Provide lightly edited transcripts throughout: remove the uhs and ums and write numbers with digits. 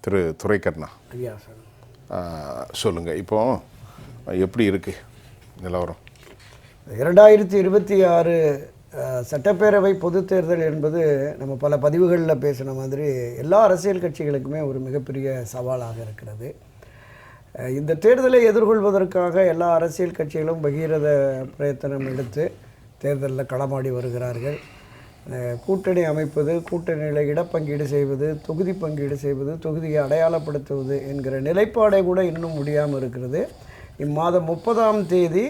திரு துரைக்கண்ணா. ஐயா சார் சொல்லுங்கள், இப்போ எப்படி இருக்குது நிலவரம்? 2026 சட்டப்பேரவை பொதுத் தேர்தல் என்பது நம்ம பல பதிவுகளில் பேசின மாதிரி எல்லா அரசியல் கட்சிகளுக்குமே ஒரு மிகப்பெரிய சவாலாக இருக்கிறது. இந்த தேர்தலை எதிர்கொள்வதற்காக எல்லா அரசியல் கட்சிகளும் பகீரத பிரயத்தனம் எடுத்து தேர்தலில் களமாடி வருகிறார்கள். கூட்டணி அமைப்பது, கூட்டணியில் இடப்பங்கீடு செய்வது, தொகுதி பங்கீடு செய்வது, தொகுதியை அடையாளப்படுத்துவது என்கிற நிலைப்பாடை கூட இன்னும் முடியாமல் இருக்கிறது. இம்மாதம் 30ஆம் தேதி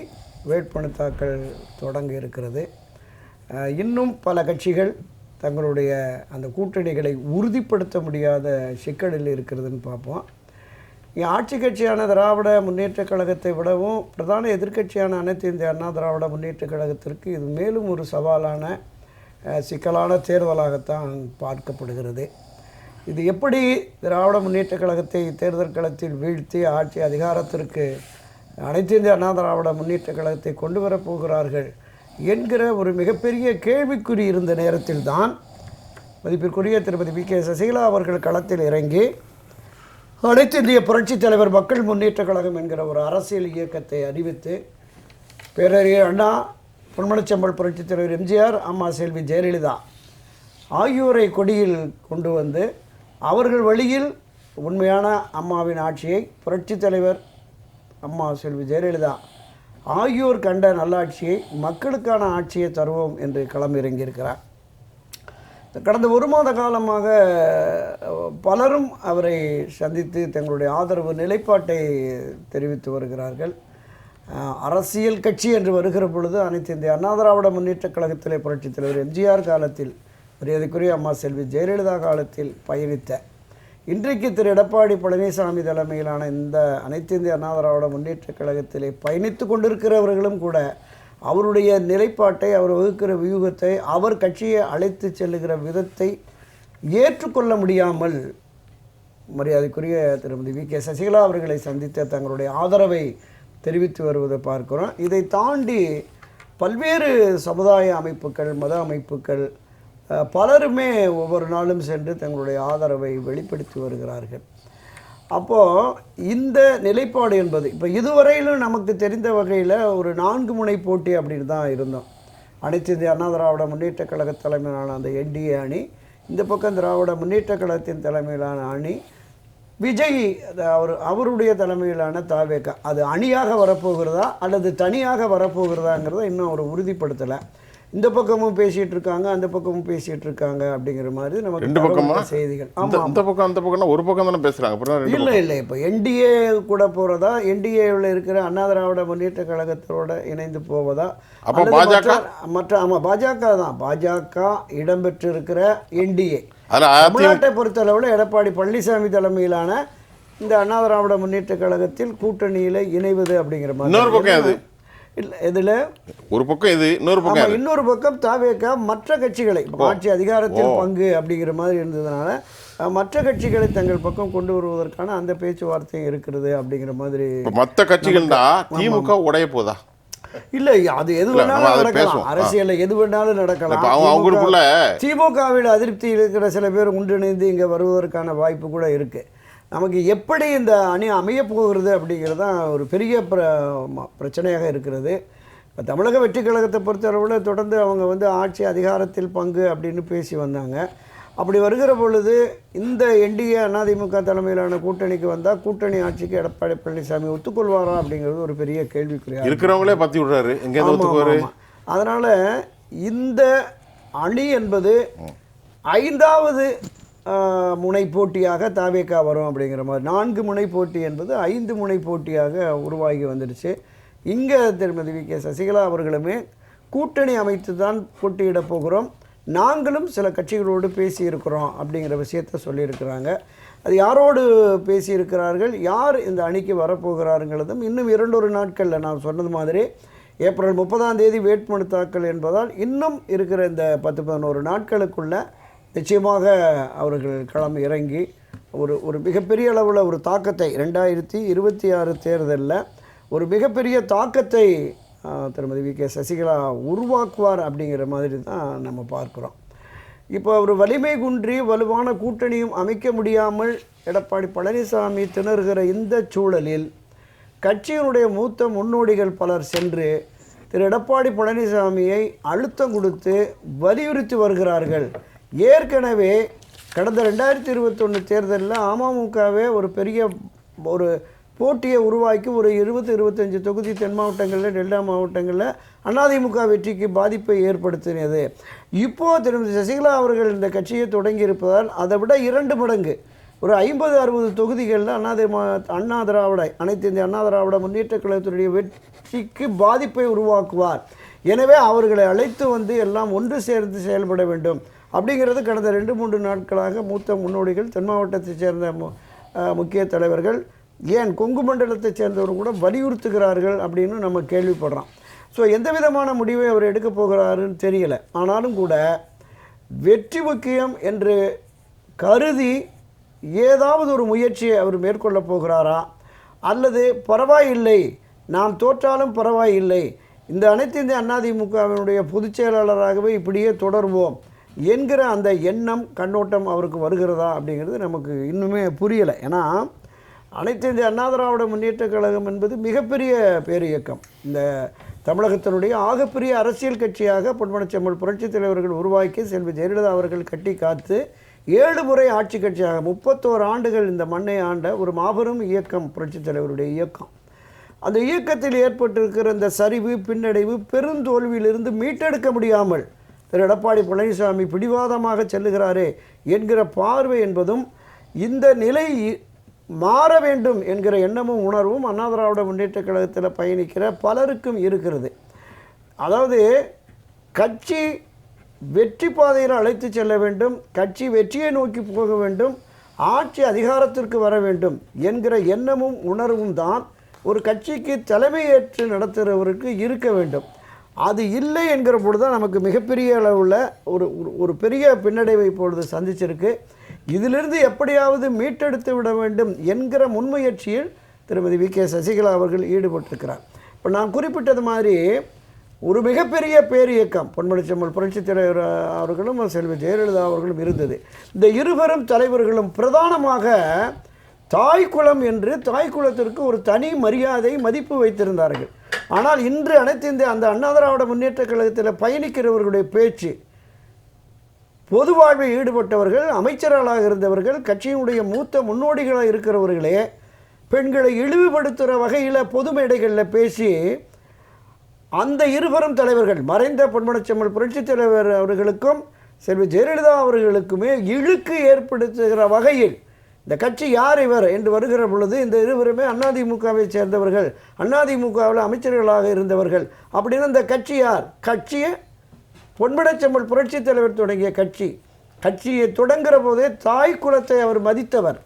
வேட்புமனு தாக்கல் தொடங்க இருக்கிறது. இன்னும் பல கட்சிகள் தங்களுடைய அந்த கூட்டணிகளை உறுதிப்படுத்த முடியாத சிக்கலில் இருக்கிறதுன்னு பார்ப்போம். ஆட்சி கட்சியான திராவிட முன்னேற்றக் கழகத்தை விடவும் பிரதான எதிர்க்கட்சியான அனைத்து இந்திய அண்ணா திராவிட முன்னேற்றக் கழகத்திற்கு இது மேலும் ஒரு சவாலான சிக்கலான தேர்தலாகத்தான் பார்க்கப்படுகிறது. இது எப்படி திராவிட முன்னேற்றக் கழகத்தை தேர்தல் களத்தில் வீழ்த்தி ஆட்சி அதிகாரத்திற்கு அனைத்து இந்திய அண்ணா திராவிட முன்னேற்றக் கழகத்தை கொண்டு வரப்போகிறார்கள் என்கிற ஒரு மிகப்பெரிய கேள்விக்குறி இருந்த நேரத்தில் தான் மதிப்பிற்குரிய திருமதி வி.கே. சசிகலா அவர்கள் களத்தில் இறங்கி அனைத்து இந்திய புரட்சித் தலைவர் மக்கள் முன்னேற்றக் கழகம் என்கிற ஒரு அரசியல் இயக்கத்தை அறிவித்து பேரறிஞர் அண்ணா, பொன்மனச்செம்மல் புரட்சித் தலைவர் எம்ஜிஆர், அம்மா செல்வி ஜெயலலிதா ஆகியோரை கொடியில் கொண்டு வந்து அவர்கள் வழியில் உண்மையான அம்மாவின் ஆட்சியை புரட்சித் தலைவர் அம்மா செல்வி ஜெயலலிதா ஆகியோர் கண்ட நல்லாட்சியை மக்களுக்கான ஆட்சியை தருவோம் என்று களமிறங்கியிருக்கிறார். கடந்த ஒரு மாத காலமாக பலரும் அவரை சந்தித்து தங்களுடைய ஆதரவு நிலைப்பாட்டை தெரிவித்து வருகிறார்கள். அரசியல் கட்சி என்று வருகிற பொழுது அனைத்து இந்திய அண்ணா திராவிட முன்னேற்றக் கழகத்திலே புரட்சித் தலைவர் எம்ஜிஆர் காலத்தில், மரியாதைக்குரிய அம்மா செல்வி ஜெயலலிதா காலத்தில் பயணித்த இன்றைக்கு திரு எடப்பாடி பழனிசாமி தலைமையிலான இந்த அனைத்து இந்திய அண்ணா திராவிட முன்னேற்றக் கழகத்திலே பயணித்து கொண்டிருக்கிறவர்களும் கூட அவருடைய நிலைப்பாட்டை, அவர் வகுக்கிற வியூகத்தை, அவர் கட்சியை அழைத்து செல்லுகிற விதத்தை ஏற்றுக்கொள்ள முடியாமல் மரியாதைக்குரிய திருமதி வி.கே. சசிகலா அவர்களை சந்தித்த தங்களுடைய ஆதரவை தெரிவித்து வருவதை பார்க்கிறோம். இதை தாண்டி பல்வேறு சமுதாய அமைப்புகள், மத அமைப்புகள் பலருமே ஒவ்வொரு நாளும் சென்று தங்களுடைய ஆதரவை வெளிப்படுத்தி வருகிறார்கள். அப்போது இந்த நிலைப்பாடு என்பது இப்போ இதுவரையிலும் நமக்கு தெரிந்த வகையில் ஒரு 4 முனை போட்டி அப்படின்னு தான் இருந்தோம். அனைத்து இந்திய அண்ணா திராவிட முன்னேற்றக் கழக தலைமையிலான அந்த என்டிஏ அணி, இந்த பக்கம் திராவிட முன்னேற்றக் கழகத்தின் தலைமையிலான அணி, விஜய் அவருடைய தலைமையிலான தாவேகா. அது அணியாக வரப்போகிறதா அல்லது தனியாக வரப்போகிறதாங்கிறத இன்னும் அவர் உறுதிப்படுத்தலை. இந்த பக்கமும் பேசிகிட்டு இருக்காங்க, அந்த பக்கமும் பேசிகிட்டு இருக்காங்க அப்படிங்கிற மாதிரி நமக்கு ரெண்டு பக்கமாக செய்திகள். ஆமாம், இந்த பக்கம் அந்த பக்கம்னா ஒரு பக்கம் தானே பேசுகிறாங்க. இல்லை இப்போ என்டிஏ கூட போகிறதா, என்டிஏவில் இருக்கிற அண்ணா திராவிட முன்னேற்ற கழகத்தோட இணைந்து போவதா, அப்போ பாஜக மற்ற ஆமாம் பாஜக தான். பாஜக இடம்பெற்றிருக்கிற என்டிஏ தமிழ்நாட்டை பொறுத்தளவில் எடப்பாடி பழனிசாமி தலைமையிலான இந்த அண்ணா திராவிட முன்னேற்ற கழகத்தில் கூட்டணியில் இணைவது அப்படிங்கிற மாதிரி. இன்னொரு பக்கம் அது இல்லை, இதில் ஒரு பக்கம் இது, இன்னொரு பக்கம் தாவேகா மற்ற கட்சிகளை ஆட்சி அதிகாரத்தில் பங்கு அப்படிங்கிற மாதிரி இருந்ததுனால மற்ற கட்சிகளை தங்கள் பக்கம் கொண்டு வருவதற்கான அந்த பேச்சுவார்த்தையும் இருக்கிறது அப்படிங்கிற மாதிரி. மற்ற கட்சிகள் தான் திமுக உடைய போதா? இல்லை, அது எது வேணாலும் நடக்கலாம், அரசியலில் எது வேணாலும் நடக்கலாம். திமுகவில் அதிருப்தி இருக்கிற சில பேர் ஒன்றிணைந்து இங்கே வருவதற்கான வாய்ப்பு கூட இருக்குது. நமக்கு எப்படி இந்த அணி அமைய போகிறது அப்படிங்கிறது தான் ஒரு பெரிய பிரச்சனையாக இருக்கிறது. இப்போ தமிழக வெற்றி கழகத்தை பொறுத்தளவில் தொடர்ந்து அவங்க ஆட்சி அதிகாரத்தில் பங்கு அப்படின்னு பேசி வந்தாங்க. அப்படி வருகிற பொழுது இந்த என்டிஏ அதிமுக தலைமையிலான கூட்டணிக்கு வந்தால் கூட்டணி ஆட்சிக்கு எடப்பாடி பழனிசாமி ஒத்துக்கொள்வாரா அப்படிங்கிறது ஒரு பெரிய கேள்விக்குறியாக இருக்கிறவங்களே பற்றி விடுறாரு. அதனால் இந்த அணி என்பது 5வது முனை போட்டியாக தாவேகா வரும் அப்படிங்கிற மாதிரி. 4 முனை போட்டி என்பது 5 முனை போட்டியாக உருவாகி வந்துடுச்சு. இங்கே திருமதி வி.கே. சசிகலா அவர்களுமே கூட்டணி அமைத்து தான் போட்டியிட போகிறோம், நாங்களும் சில கட்சிகளோடு பேசியிருக்கிறோம் அப்படிங்கிற விஷயத்த சொல்லியிருக்கிறாங்க. அது யாரோடு பேசியிருக்கிறார்கள், யார் இந்த அணிக்கு வரப்போகிறாருங்கிறதும் இன்னும் 2 நாட்களில் நான் சொன்னது மாதிரி ஏப்ரல் 30ஆம் தேதி வேட்புமனு தாக்கல் என்பதால் இன்னும் இருக்கிற இந்த 10-11 நாட்களுக்குள்ள நிச்சயமாக அவர்கள் களம் இறங்கி ஒரு மிகப்பெரிய அளவில் ஒரு தாக்கத்தை 2026 தேர்தலில் ஒரு மிகப்பெரிய தாக்கத்தை திருமதி வி.கே. சசிகலா உருவாக்குவார் அப்படிங்கிற மாதிரி தான் நம்ம பார்க்குறோம். இப்போ ஒரு வலிமை குன்றி வலுவான கூட்டணியும் அமைக்க முடியாமல் எடப்பாடி பழனிசாமி திணறுகிற இந்த சூழலில் கட்சியினுடைய மூத்த முன்னோடிகள் பலர் சென்று திரு எடப்பாடி பழனிசாமியை அழுத்தம் கொடுத்து வலியுறுத்தி வருகிறார்கள். ஏற்கனவே கடந்த 2021 தேர்தலில் அமமுகவே ஒரு பெரிய ஒரு போட்டியை உருவாக்கி ஒரு 20-25 தொகுதி தென் மாவட்டங்களில் டெல்டா மாவட்டங்களில் அதிமுக வெற்றிக்கு பாதிப்பை ஏற்படுத்தினது. இப்போது திருமதி சசிகலா அவர்கள் இந்த கட்சியை தொடங்கியிருப்பதால் அதை விட 2 மடங்கு ஒரு 50-60 தொகுதிகளில் அண்ணா திராவிட அனைத்து இந்திய அண்ணா திராவிட முன்னேற்ற கழகத்தினுடைய வெற்றிக்கு பாதிப்பை உருவாக்குவார். எனவே அவர்களை அழைத்து வந்து எல்லாம் ஒன்று சேர்ந்து செயல்பட வேண்டும் அப்படிங்கிறது கடந்த 2-3 நாட்களாக மூத்த முன்னோடிகள் தென் மாவட்டத்தைச் சேர்ந்த முக்கிய தலைவர்கள் ஏன் கொங்கு மண்டலத்தைச் சேர்ந்தவர் கூட வலியுறுத்துகிறார்கள் அப்படின்னு நம்ம கேள்விப்படுறோம். ஸோ எந்த விதமான முடிவை அவர் எடுக்கப் போகிறாருன்னு தெரியலை. ஆனாலும் கூட வெற்றி முக்கியம் என்று கருதி ஏதாவது ஒரு முயற்சியை அவர் மேற்கொள்ளப் போகிறாரா, அல்லது பரவாயில்லை நாம் தோற்றாலும் பரவாயில்லை இந்த அனைத்து இந்திய அதிமுகவினுடைய பொதுச் செயலாளராகவே இப்படியே தொடர்வோம் என்கிற அந்த எண்ணம் கண்ணோட்டம் அவருக்கு வருகிறதா அப்படிங்கிறது நமக்கு இன்னுமே புரியலை. ஏன்னா அனைத்து இந்திய அண்ணா திராவிட முன்னேற்ற கழகம் என்பது மிகப்பெரிய பேரியக்கம். இந்த தமிழகத்தினுடைய ஆகப்பெரிய அரசியல் கட்சியாக பொன்மனச்செம்மல் புரட்சித் தலைவர்கள் உருவாக்கி செல்வி ஜெயலலிதா அவர்கள் கட்டி காத்து 7 முறை ஆட்சி கட்சியாக 31 ஆண்டுகள் இந்த மண்ணை ஆண்ட ஒரு மாபெரும் இயக்கம் புரட்சித் தலைவருடைய இயக்கம். அந்த இயக்கத்தில் ஏற்பட்டிருக்கிற இந்த சரிவு பின்னடைவு பெருந்தோல்வியிலிருந்து மீட்டெடுக்க முடியாமல் திரு எடப்பாடி பழனிசாமி பிடிவாதமாக செல்லுகிறாரே என்கிற பார்வை என்பதும் இந்த நிலை மாற வேண்டும் என்கிற எண்ணமும் உணர்வும் அண்ணா திராவிட முன்னேற்ற கழகத்தில் பயணிக்கிற பலருக்கும் இருக்கிறது. அதாவது கட்சி வெற்றி பாதையில் அழைத்து செல்ல வேண்டும், கட்சி வெற்றியை நோக்கி போக வேண்டும், ஆட்சி அதிகாரத்திற்கு வர வேண்டும் என்கிற எண்ணமும் உணர்வும் தான் ஒரு கட்சிக்கு தலைமையேற்று நடத்துகிறவருக்கு இருக்க வேண்டும். அது இல்லை என்கிற பொழுது தான் நமக்கு மிகப்பெரிய அளவில் ஒரு பெரிய பின்னடைவை இப்பொழுது சந்திச்சிருக்கு. இதிலிருந்து எப்படியாவது மீட்டெடுத்து விட வேண்டும் என்கிற முன்முயற்சியில் திருமதி வி.கே. சசிகலா அவர்கள் ஈடுபட்டிருக்கிறார். இப்போ நான் குறிப்பிட்டது மாதிரி ஒரு மிகப்பெரிய பேரியக்கம் பொன்மனச்செம்மல் புரட்சித் தலைவர் அவர்களும் செல்வி ஜெயலலிதா அவர்களும் இருந்தது. இந்த இருவரும் தலைவர்களும் பிரதானமாக தாய்க்குளம் என்று தாய்க்குளத்திற்கு ஒரு தனி மரியாதை மதிப்பு வைத்திருந்தார்கள். ஆனால் இன்று அனைத்து இந்திய அந்த அண்ணா திராவிட முன்னேற்ற கழகத்தில் பயணிக்கிறவர்களுடைய பேச்சு, பொது வாழ்வில் ஈடுபட்டவர்கள், அமைச்சர்களாக இருந்தவர்கள், கட்சியினுடைய மூத்த முன்னோடிகளாக இருக்கிறவர்களே பெண்களை இழிவுபடுத்துகிற வகையில் பொது மேடைகளில் பேசி அந்த இருவரும் தலைவர்கள் மறைந்த பொன்மனச்செம்மல் புரட்சித் தலைவர் அவர்களுக்கும் செல்வி ஜெயலலிதா அவர்களுக்குமே இழுக்கு ஏற்படுத்துகிற வகையில் இந்த கட்சி யார் இவர் என்று வருகிற பொழுது இந்த இருவருமே அதிமுகவை சேர்ந்தவர்கள், அதிமுகவில் அமைச்சர்களாக இருந்தவர்கள் அப்படின்னு இந்த கட்சி யார்? கட்சியை பொன்மனச்செம்மல் புரட்சித் தலைவர் தொடங்கிய கட்சியை தொடங்குகிற போதே தாய் குலத்தை அவர் மதித்தவர்.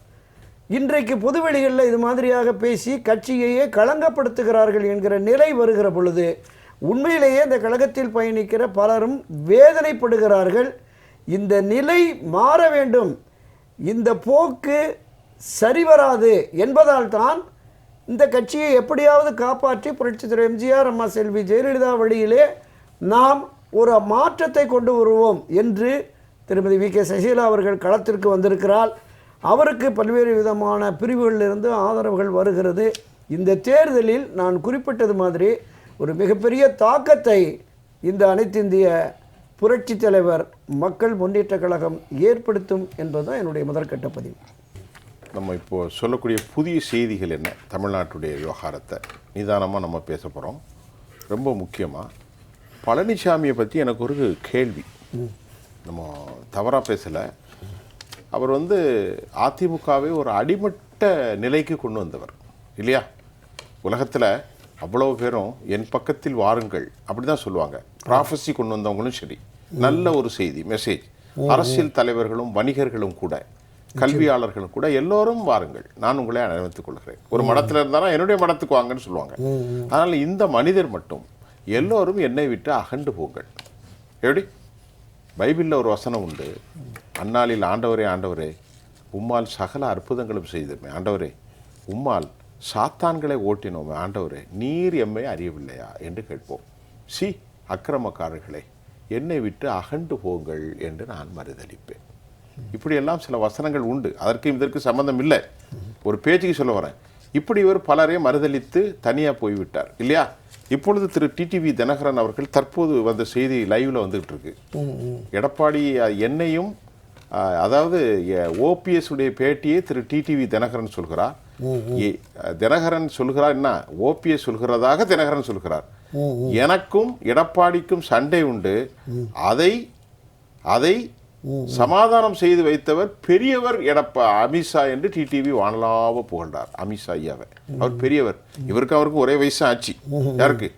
இன்றைக்கு பொதுவெளிகளில் இது மாதிரியாக பேசி கட்சியையே களங்கப்படுத்துகிறார்கள் என்கிற நிலை வருகிற பொழுது உண்மையிலேயே இந்த கழகத்தில் பயணிக்கிற பலரும் வேதனைப்படுகிறார்கள். இந்த நிலை மாற வேண்டும், இந்த போக்கு சரிவராது என்பதால் தான் இந்த கட்சியை எப்படியாவது காப்பாற்றி புரட்சித் தலைவர் எம்ஜிஆர், அம்மா செல்வி ஜெயலலிதா வழியிலே நாம் ஒரு மாற்றத்தை கொண்டு வருவோம் என்று திருமதி வி.கே. சசிகலா அவர்கள் களத்திற்கு வந்திருக்கிறார். அவருக்கு பல்வேறு விதமான பிரிவுகளிலிருந்து ஆதரவுகள் வருகிறது. இந்த தேர்தலில் நான் குறிப்பிட்டது மாதிரி ஒரு மிகப்பெரிய தாக்கத்தை இந்த அனைத்து இந்திய புரட்சி தலைவர் மக்கள் முன்னேற்ற கழகம் ஏற்படுத்தும் என்பதுதான் என்னுடைய முதற்கட்ட பதிவு. நம்ம இப்போது சொல்லக்கூடிய புதிய செய்திகள் என்ன? தமிழ்நாட்டுடைய விவகாரத்தை நிதானமாக நம்ம பேச போகிறோம். ரொம்ப முக்கியமாக பழனிசாமியை பற்றி எனக்கு ஒரு கேள்வி. நம்ம தவறாக பேசலை. அவர் அதிமுகவை ஒரு அடிமட்ட நிலைக்கு கொண்டு வந்தவர் இல்லையா? உலகத்தில் அவ்வளோ பேரும் என் பக்கத்தில் வாருங்கள் அப்படி தான் சொல்லுவாங்க. ப்ராஃபஸி கொண்டு வந்தவங்களும் சரி, நல்ல ஒரு செய்தி மெசேஜ். அரசியல் தலைவர்களும் வணிகர்களும் கூட, கல்வியாளர்களும் கூட எல்லோரும் வாருங்கள், நான் உங்களை அனுமதித்துக் கொள்கிறேன். ஒரு மடத்தில் இருந்தாலும் என்னுடைய மடத்துக்கு வாங்கன்னு சொல்லுவாங்க. அதனால் இந்த மனிதர் மட்டும் எல்லோரும் என்னை விட்டு அகண்டு போங்கள். எப்படி? பைபிளில் ஒரு வசனம் உண்டு. அந்நாளில் ஆண்டவரே ஆண்டவரே உம்மால் சகல அற்புதங்களும் செய்தோமே, ஆண்டவரே உம்மால் சாத்தான்களை ஓட்டினோமே, ஆண்டவரே நீர் எம்மை அறியவில்லையா என்று கேட்போம். அக்கிரமக்காரர்களே என்னை விட்டு அகண்டு போங்கள் என்று நான் மறுதளிப்பேன். இப்படியெல்லாம் சில வசனங்கள் உண்டு. அதற்கு இதற்கு சம்பந்தம் இல்லை, ஒரு பேச்சுக்கு சொல்ல வரேன். இப்படி இவர் பலரை மறுதளித்து தனியாக போய்விட்டார் இல்லையா? இப்பொழுது திரு டிடிவி தினகரன் அவர்கள் தற்போது வந்த செய்தி லைவ்ல வந்துகிட்டு இருக்கு. எடப்பாடி என்னையும் அதாவது ஓபிஎஸ் உடைய பேட்டியை திரு டிடிவி தினகரன் சொல்கிறார். தினகரன் சொல்கிறார் என்ன, ஓபிஎஸ் சொல்கிறதாக தினகரன் சொல்கிறார். எனக்கும் எடப்பாடிக்கும் சண்டை உண்டு, அதை சமாதானம் செய்து வைத்தவர் பெரியவர் அமித்ஷா என்று டிடிவி வானலாவ புகழ்ந்தார். அமித்ஷா ஐயாவை அவர் பெரியவர். இவருக்கு அவருக்கு ஒரே வயசு ஆச்சு. யாருக்கு?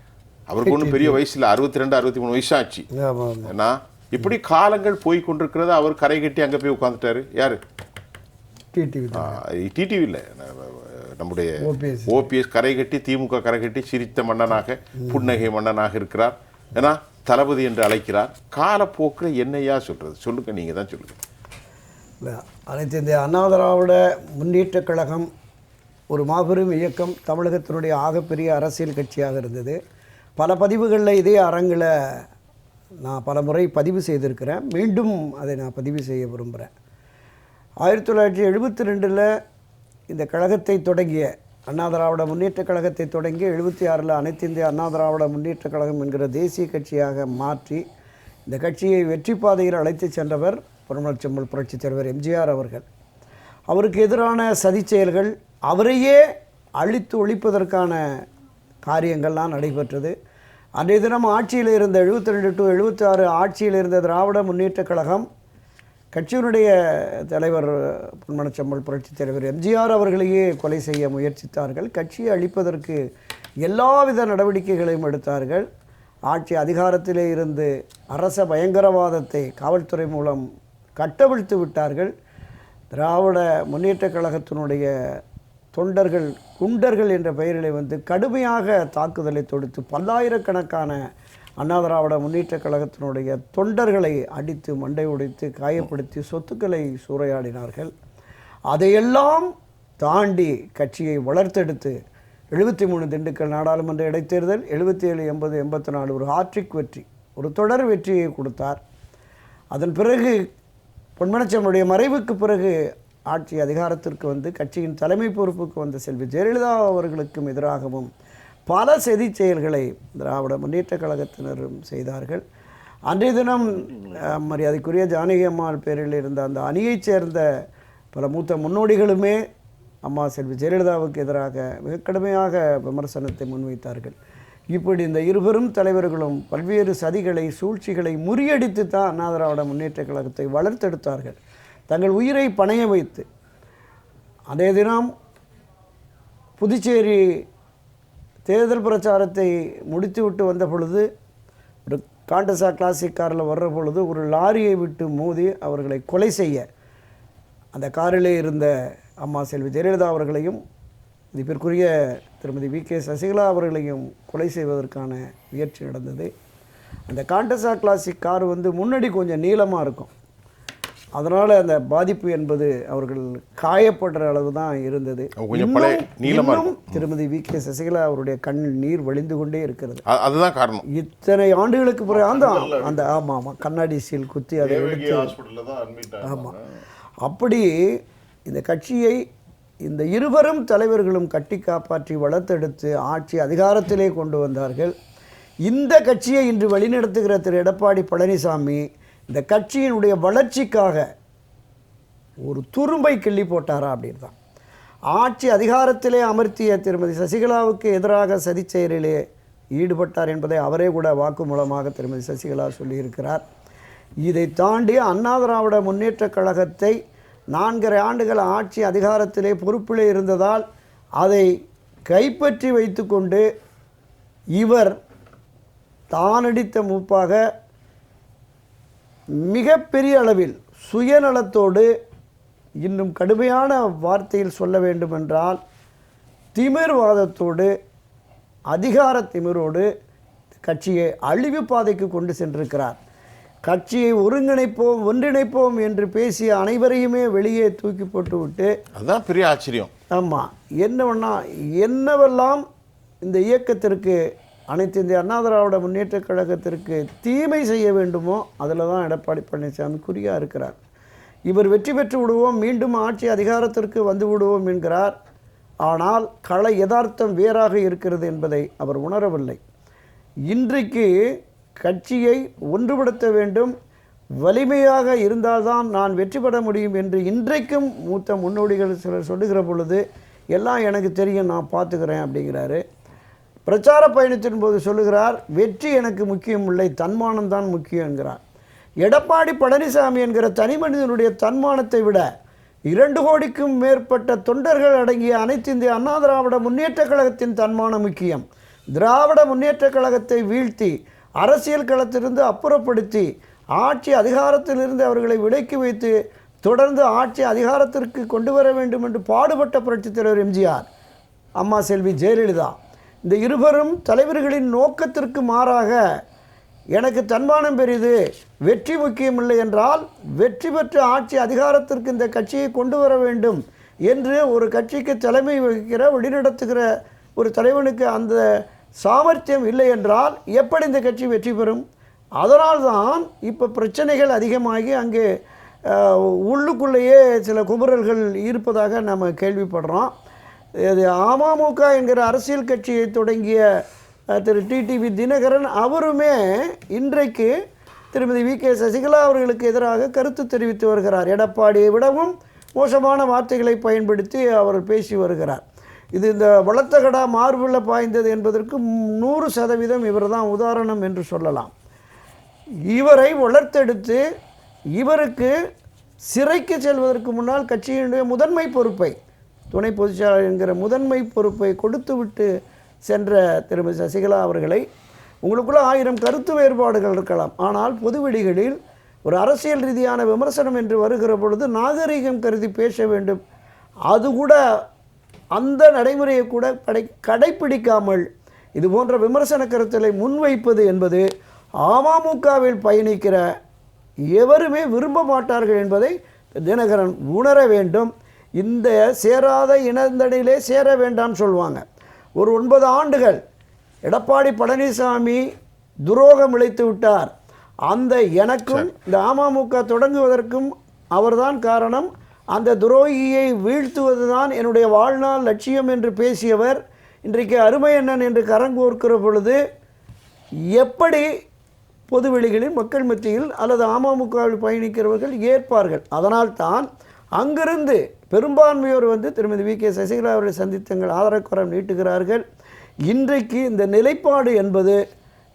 அவருக்கு ஒன்றும் பெரிய வயசு இல்லை, 62 63 வயசு ஆச்சு. ஏன்னா இப்படி காலங்கள் போய் கொண்டிருக்கிறது. அவர் கரை கட்டி அங்கே போய் உட்காந்துட்டாரு. யாரு? டிடிவி இல்லை, நம்முடைய ஓபிஎஸ் கரை கட்டி, திமுக கரை கட்டி சிரித்த மன்னனாக, புன்னகை மன்னனாக இருக்கிறார். ஏன்னா தளபதி என்று அழைக்கிறார். காலப்போக்கில் என்னையா சொல்றது? சொல்லுங்க, நீங்க தான் சொல்லுங்க. அனைத்து இந்திய அண்ணா திராவிட முன்னேற்ற கழகம் ஒரு மாபெரும் இயக்கம், தமிழகத்தினுடைய ஆகப்பெரிய அரசியல் கட்சியாக இருந்தது. பல பதிவுகளில் இதே அரங்கில் நான் பல முறை பதிவு செய்திருக்கிறேன். மீண்டும் அதை நான் பதிவு செய்ய விரும்புகிறேன். 1972 இந்த கழகத்தை தொடங்கிய அண்ணா திராவிட முன்னேற்ற கழகத்தை தொடங்கி 76 அனைத்து இந்திய அண்ணா திராவிட முன்னேற்ற கழகம் என்கிற தேசிய கட்சியாக மாற்றி இந்த கட்சியை வெற்றி பாதையில் அழைத்து சென்றவர் பொன்மனச்செம்மல் புரட்சித் தலைவர் எம்ஜிஆர் அவர்கள். அவருக்கு எதிரான சதி செயல்கள், அவரையே அழித்து ஒழிப்பதற்கான காரியங்கள்லாம் நடைபெற்றது. அன்றைய தினம் ஆட்சியில் இருந்த 72 to 76 ஆட்சியில் இருந்த திராவிட முன்னேற்ற கழகம் கட்சியினுடைய தலைவர் பொன்மனச்செம்மல் புரட்சித் தலைவர் எம்ஜிஆர் அவர்களையே கொலை செய்ய முயற்சித்தார்கள். கட்சியை அழிப்பதற்கு எல்லாவித நடவடிக்கைகளையும் எடுத்தார்கள். ஆட்சி அதிகாரத்திலே இருந்து அரச பயங்கரவாதத்தை காவல்துறை மூலம் கட்டவிழ்த்து விட்டார்கள். திராவிட முன்னேற்ற கழகத்தினுடைய தொண்டர்கள், குண்டர்கள் என்ற பெயரிலே வந்து கடுமையாக தாக்குதலை தொடுத்து பல்லாயிரக்கணக்கான அண்ணா திராவிட முன்னேற்ற கழகத்தினுடைய தொண்டர்களை அடித்து மண்டை உடைத்து காயப்படுத்தி சொத்துக்களை சூறையாடினார்கள். அதையெல்லாம் தாண்டி கட்சியை வளர்த்தெடுத்து 73 திண்டுக்கல் நாடாளுமன்ற இடைத்தேர்தல், 77 80 84 ஒரு ஹாட்ரிக் வெற்றி, ஒரு தொடர் வெற்றியை கொடுத்தார். அதன் பிறகு பொன்மனச்செம்மலுடைய மறைவுக்கு பிறகு ஆட்சி அதிகாரத்திற்கு வந்து கட்சியின் தலைமை பொறுப்புக்கு வந்த செல்வி ஜெயலலிதா அவர்களுக்கும் எதிராகவும் பல சதி செயல்களை திராவிட முன்னேற்ற கழகத்தினரும் செய்தார்கள். அன்றைய தினம் மரியாதைக்குரிய ஜானகி அம்மாள் பேரில் இருந்த அந்த அணியைச் சேர்ந்த பல மூத்த முன்னோடிகளுமே அம்மா செல்வி ஜெயலலிதாவுக்கு எதிராக மிக கடுமையாக விமர்சனத்தை முன்வைத்தார்கள். இப்படி இந்த இருவரும் தலைவர்களும் பல்வேறு சதிகளை, சூழ்ச்சிகளை முறியடித்து தான் அண்ணா திராவிட முன்னேற்ற கழகத்தை வளர்த்தெடுத்தார்கள், தங்கள் உயிரை பணைய வைத்து. அதே தினம் புதுச்சேரி தேர்தல் பிரச்சாரத்தை முடித்துவிட்டு வந்த பொழுது, ஒரு காண்டசா கிளாசிக் காரில் வர்ற பொழுது ஒரு லாரியை விட்டு மோதி அவர்களை கொலை செய்ய அந்த காரிலே இருந்த அம்மா செல்வி ஜெயலலிதா அவர்களையும் இதற்குரிய திருமதி வி.கே. சசிகலா அவர்களையும் கொலை செய்வதற்கான முயற்சி நடந்தது. அந்த காண்டசா கிளாசிக் கார் வந்து முன்னாடி கொஞ்சம் நீளமாக இருக்கும். அதனால் அந்த பாதிப்பு என்பது அவர்கள் காயப்படுற அளவு தான் இருந்தது. இன்னும் திருமதி வி.கே. சசிகலா அவருடைய கண்ணில் நீர் வழிந்து கொண்டே இருக்கிறது. அதுதான் காரணம். இத்தனை ஆண்டுகளுக்கு பிறகு அந்த ஆமாம் கண்ணாடி சீல் குத்தி அதை ஆமாம். அப்படி இந்த கட்சியை இந்த இருவரும் தலைவர்களும் கட்டி காப்பாற்றி வளர்த்தெடுத்து ஆட்சி அதிகாரத்திலே கொண்டு வந்தார்கள். இந்த கட்சியை இன்று வழிநடத்துகிற திரு எடப்பாடி பழனிசாமி இந்த கட்சியினுடைய வளர்ச்சிக்காக ஒரு துரும்பை கிள்ளி போட்டாரா அப்படின்னு தான். ஆட்சி அதிகாரத்திலே அமர்த்திய திருமதி சசிகலாவுக்கு எதிராக சதி செயலிலே ஈடுபட்டார் என்பதை அவரே கூட வாக்குமூலமாக திருமதி சசிகலா சொல்லியிருக்கிறார். இதை தாண்டி அண்ணா திராவிட முன்னேற்ற கழகத்தை 4.5 ஆண்டுகள் ஆட்சி அதிகாரத்திலே பொறுப்பிலே இருந்ததால் அதை கைப்பற்றி வைத்துக்கொண்டு இவர் தானடித்த மூப்பாக மிகப்பெரிய அளவில் சுயநலத்தோடு, இன்னும் கடுமையான வார்த்தையில் சொல்ல வேண்டுமென்றால் திமிர்வாதத்தோடு, அதிகார திமிரோடு கட்சியை அழிவு பாதைக்கு கொண்டு சென்றிருக்கிறார். கட்சியை ஒன்றிணைப்போம் என்று பேசிய அனைவரையுமே வெளியே தூக்கி போட்டு விட்டு, அதுதான் பெரிய ஆச்சரியம். ஆமாம், என்னவெல்லாம் இந்த இயக்கத்திற்கு அனைத்து இந்திய அண்ணா திராவிட முன்னேற்றக் கழகத்திற்கு தீமை செய்ய வேண்டுமோ அதில் தான் எடப்பாடி பழனிசாமி குறியாக இருக்கிறார். இவர் வெற்றி பெற்று விடுவோம், மீண்டும் ஆட்சி அதிகாரத்திற்கு வந்து விடுவோம் என்கிறார். ஆனால் கள யதார்த்தம் வேறாக இருக்கிறது என்பதை அவர் உணரவில்லை. இன்றைக்கு கட்சியை ஒன்றுபடுத்த வேண்டும், வலிமையாக இருந்தால்தான் நான் வெற்றி பெற முடியும் என்று இன்றைக்கும் மூத்த முன்னோடிகள் சிலர் சொல்லுகிற பொழுது எல்லாம் எனக்கு தெரியும், நான் பார்த்துக்கிறேன் அப்படிங்கிறாரு. பிரச்சார பயணத்தின் போது சொல்லுகிறார், வெற்றி எனக்கு முக்கியம் இல்லை, தன்மானம்தான் முக்கியம் என்கிறார். எடப்பாடி பழனிசாமி என்கிற தனி மனிதனுடைய தன்மானத்தை விட 2 கோடிக்கும் மேற்பட்ட தொண்டர்கள் அடங்கிய அனைத்து இந்திய அண்ணா திராவிட முன்னேற்றக் கழகத்தின் தன்மானம் முக்கியம். திராவிட முன்னேற்றக் கழகத்தை வீழ்த்தி அரசியல் களத்திலிருந்து அப்புறப்படுத்தி ஆட்சி அதிகாரத்திலிருந்து அவர்களை விலக்கி வைத்து தொடர்ந்து ஆட்சி அதிகாரத்திற்கு கொண்டு வர வேண்டும் என்று பாடுபட்ட புரட்சித் தலைவர் எம்ஜிஆர், அம்மா செல்வி ஜெயலலிதா, இந்த இருவரும் தலைவர்களின் நோக்கத்திற்கு மாறாக எனக்கு தன்மானம் பெரிது, வெற்றி முக்கியமில்லை என்றால் வெற்றி பெற்ற ஆட்சி அதிகாரத்திற்கு இந்த கட்சியை கொண்டு வர வேண்டும் என்று ஒரு கட்சிக்கு தலைமை வகிக்கிற வழிநடத்துகிற ஒரு தலைவனுக்கு அந்த சாமர்த்தியம் இல்லை என்றால் எப்படி இந்த கட்சி வெற்றி பெறும்? அதனால்தான் இப்போ பிரச்சனைகள் அதிகமாகி அங்கே உள்ளுக்குள்ளேயே சில குமுறல்கள் இருப்பதாக நம்ம கேள்விப்படுறோம். இது அமமுக என்கிற அரசியல் கட்சியை தொடங்கிய திரு டிடிவி தினகரன் அவருமே இன்றைக்கு திருமதி வி.கே. சசிகலா அவர்களுக்கு எதிராக கருத்து தெரிவித்து வருகிறார். எடப்பாடியை விடவும் மோசமான வார்த்தைகளை பயன்படுத்தி அவர் பேசி வருகிறார். இது இந்த வளர்த்தகடா மார்பில் பாய்ந்தது என்பதற்கு 100% இவர் தான் உதாரணம் என்று சொல்லலாம். இவரை வளர்த்தெடுத்து இவருக்கு சிறைக்கு செல்வதற்கு முன்னால் கட்சியினுடைய முதன்மை பொறுப்பை, துணை பொதுச்செயலாளர் என்கிற முதன்மை பொறுப்பை கொடுத்துவிட்டு சென்ற திருமதி சசிகலா அவர்களை, உங்களுக்குள்ள 1000 கருத்து வேறுபாடுகள் இருக்கலாம், ஆனால் பொதுவெளிகளில் ஒரு அரசியல் ரீதியான விமர்சனம் என்று வருகிற பொழுது நாகரீகம் கருதி பேச வேண்டும். அது கூட அந்த நடைமுறையை கூட கடைப்பிடிக்காமல் இது போன்ற விமர்சன கருத்துக்களை முன்வைப்பது என்பது அமமுகவில் பயணிக்கிற எவருமே விரும்ப மாட்டார்கள் என்பதை தினகரன் உணர வேண்டும். இந்த சேராத இனந்தடியிலே சேர வேண்டாம் சொல்லுவாங்க. ஒரு 9 ஆண்டுகள் எடப்பாடி பழனிசாமி துரோகம் இழைத்து விட்டார். அந்த எனக்கும் இந்த அமமுக தொடங்குவதற்கும் அவர்தான் காரணம், அந்த துரோகியை வீழ்த்துவது தான் என்னுடைய வாழ்நாள் லட்சியம் என்று பேசியவர் இன்றைக்கு அருமையண்ணன் என்று கரங்கோர்க்கிற பொழுது எப்படி பொதுவெளிகளில் மக்கள் மத்தியில் அல்லது அமமுகவில் பயணிக்கிறவர்கள் ஏற்பார்கள்? அதனால் தான் அங்கிருந்து பெரும்பான்மையோர் திருமதி வி.கே. சசிகலா அவர்களை சந்தித்து தங்கள் ஆதரவுக்கரம் நீட்டுகிறார்கள். இன்றைக்கு இந்த நிலைப்பாடு என்பது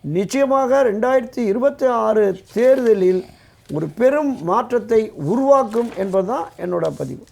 நிச்சயமாக 2026 தேர்தலில் ஒரு பெரும் மாற்றத்தை உருவாக்கும் என்பதுதான் என்னோட பதிவு.